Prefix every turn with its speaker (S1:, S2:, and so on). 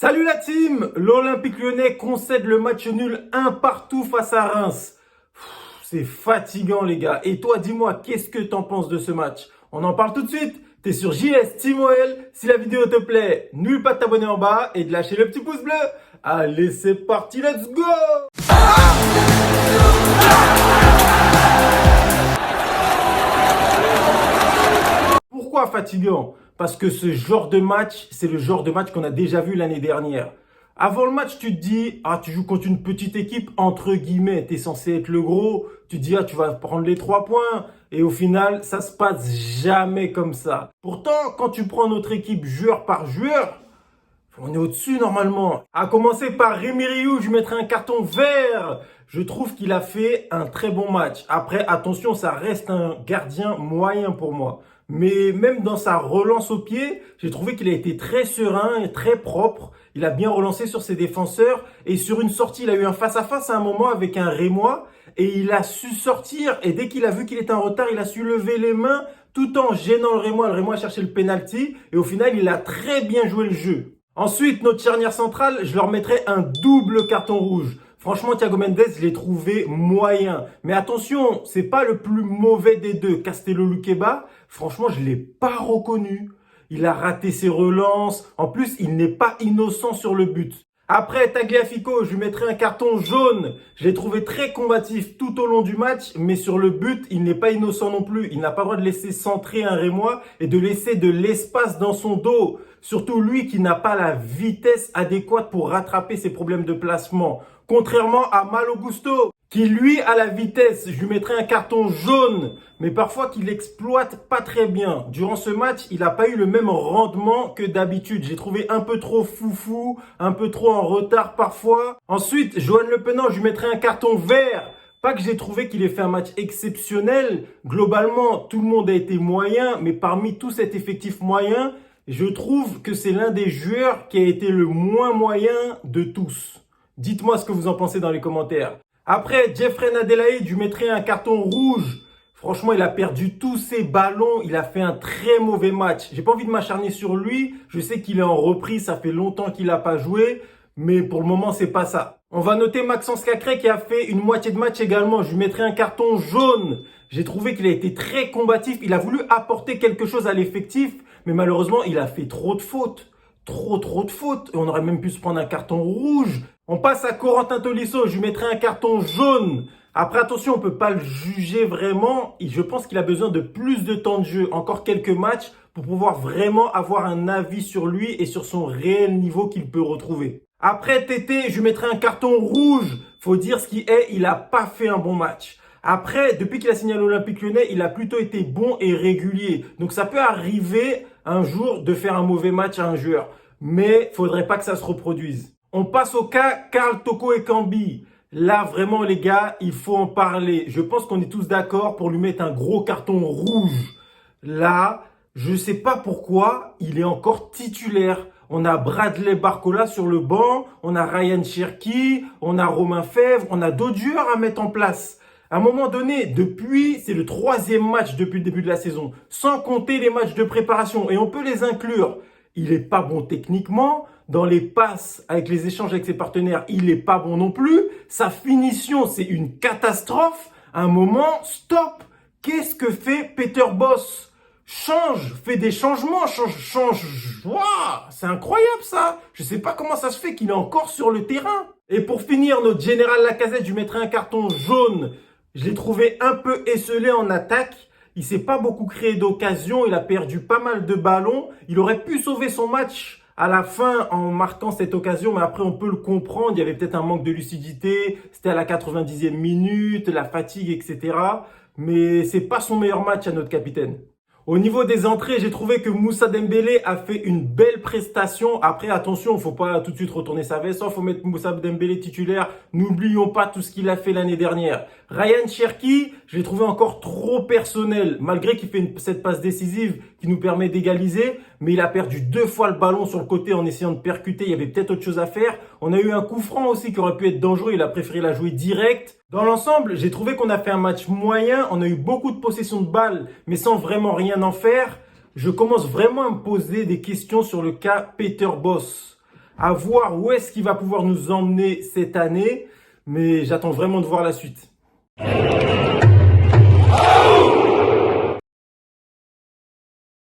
S1: Salut la team! L'Olympique Lyonnais concède le match nul un partout face à Reims. C'est fatigant les gars. Et toi, dis-moi, qu'est-ce que t'en penses de ce match? On en parle tout de suite. T'es sur JS Team OL. Si la vidéo te plaît, n'oublie pas de t'abonner en bas et de lâcher le petit pouce bleu. Allez, c'est parti, let's go! Pourquoi fatigant? Parce que ce genre de match, c'est le genre de match qu'on a déjà vu l'année dernière. Avant le match, tu te dis, tu joues contre une petite équipe, entre guillemets, t'es censé être le gros. Tu te dis, tu vas prendre les 3 points. Et au final, ça se passe jamais comme ça. Pourtant, quand tu prends notre équipe joueur par joueur, on est au-dessus normalement. À commencer par Rémi Rioux, je mettrai un carton vert. Je trouve qu'il a fait un très bon match. Après, attention, ça reste un gardien moyen pour moi. Mais même dans sa relance au pied, j'ai trouvé qu'il a été très serein et très propre. Il a bien relancé sur ses défenseurs. Et sur une sortie, il a eu un face-à-face à un moment avec un Rémois. Et il a su sortir. Et dès qu'il a vu qu'il était en retard, il a su lever les mains tout en gênant le Rémois. Le Rémois a cherché le penalty. Et au final, il a très bien joué le jeu. Ensuite, notre charnière centrale, je leur mettrai un double carton rouge. Franchement, Thiago Mendes, je l'ai trouvé moyen. Mais attention, c'est pas le plus mauvais des deux. Castello Luqueba, franchement, je l'ai pas reconnu. Il a raté ses relances. En plus, il n'est pas innocent sur le but. Après, Tagliafico, je lui mettrai un carton jaune. Je l'ai trouvé très combatif tout au long du match, mais sur le but, il n'est pas innocent non plus. Il n'a pas le droit de laisser centrer un Rémois et de laisser de l'espace dans son dos. Surtout lui qui n'a pas la vitesse adéquate pour rattraper ses problèmes de placement. Contrairement à Malo Gusto, qui lui a la vitesse, je lui mettrai un carton jaune, mais parfois qu'il exploite pas très bien. Durant ce match, il n'a pas eu le même rendement que d'habitude. J'ai trouvé un peu trop foufou, un peu trop en retard parfois. Ensuite, Johan Le Penant, je lui mettrai un carton vert. Pas que j'ai trouvé qu'il ait fait un match exceptionnel. Globalement, tout le monde a été moyen, mais parmi tout cet effectif moyen, je trouve que c'est l'un des joueurs qui a été le moins moyen de tous. Dites-moi ce que vous en pensez dans les commentaires. Après, Jeffrey Adelaide, je lui mettrai un carton rouge. Franchement, il a perdu tous ses ballons. Il a fait un très mauvais match. J'ai pas envie de m'acharner sur lui. Je sais qu'il est en reprise. Ça fait longtemps qu'il n'a pas joué. Mais pour le moment, c'est pas ça. On va noter Maxence Cacré qui a fait une moitié de match également. Je lui mettrai un carton jaune. J'ai trouvé qu'il a été très combatif. Il a voulu apporter quelque chose à l'effectif. Mais malheureusement, il a fait trop de fautes. Trop de fautes. Et on aurait même pu se prendre un carton rouge. On passe à Corentin Tolisso. Je lui mettrai un carton jaune. Après, attention, on peut pas le juger vraiment. Je pense qu'il a besoin de plus de temps de jeu. Encore quelques matchs pour pouvoir vraiment avoir un avis sur lui et sur son réel niveau qu'il peut retrouver. Après, Tété, je lui mettrai un carton rouge. Faut dire ce qui est, il a pas fait un bon match. Après, depuis qu'il a signé à l'Olympique Lyonnais, il a plutôt été bon et régulier. Donc, ça peut arriver un jour de faire un mauvais match à un joueur. Mais faudrait pas que ça se reproduise. On passe au cas Karl Toko Ekambi. Là, vraiment, les gars, il faut en parler. Je pense qu'on est tous d'accord pour lui mettre un gros carton rouge. Là, je sais pas pourquoi, il est encore titulaire. On a Bradley Barcola sur le banc, on a Ryan Cherki, on a Romain Fèvre, on a d'autres joueurs à mettre en place. À un moment donné, c'est le 3e match depuis le début de la saison, sans compter les matchs de préparation, et on peut les inclure. Il est pas bon techniquement, dans les passes, avec les échanges avec ses partenaires, il est pas bon non plus. Sa finition, c'est une catastrophe. À un moment, stop. Qu'est-ce que fait Peter Bosz? Change, fais des changements, change. Waouh, c'est incroyable ça. Je sais pas comment ça se fait qu'il est encore sur le terrain. Et pour finir, notre général Lacazette, je lui mettrai un carton jaune. Je l'ai trouvé un peu esselé en attaque. Il s'est pas beaucoup créé d'occasion. Il a perdu pas mal de ballons. Il aurait pu sauver son match à la fin en marquant cette occasion, mais après on peut le comprendre. Il y avait peut-être un manque de lucidité. C'était à la 90e minute, la fatigue, etc. Mais c'est pas son meilleur match à notre capitaine. Au niveau des entrées, j'ai trouvé que Moussa Dembélé a fait une belle prestation. Après, attention, faut pas tout de suite retourner sa veste. Faut mettre Moussa Dembélé titulaire. N'oublions pas tout ce qu'il a fait l'année dernière. Ryan Cherki, je l'ai trouvé encore trop personnel. Malgré qu'il fait cette passe décisive qui nous permet d'égaliser. Mais il a perdu 2 fois le ballon sur le côté en essayant de percuter. Il y avait peut-être autre chose à faire. On a eu un coup franc aussi qui aurait pu être dangereux. Il a préféré la jouer direct. Dans l'ensemble, j'ai trouvé qu'on a fait un match moyen. On a eu beaucoup de possession de balles, mais sans vraiment rien en faire. Je commence vraiment à me poser des questions sur le cas Peter Bosz. À voir où est-ce qu'il va pouvoir nous emmener cette année. Mais j'attends vraiment de voir la suite.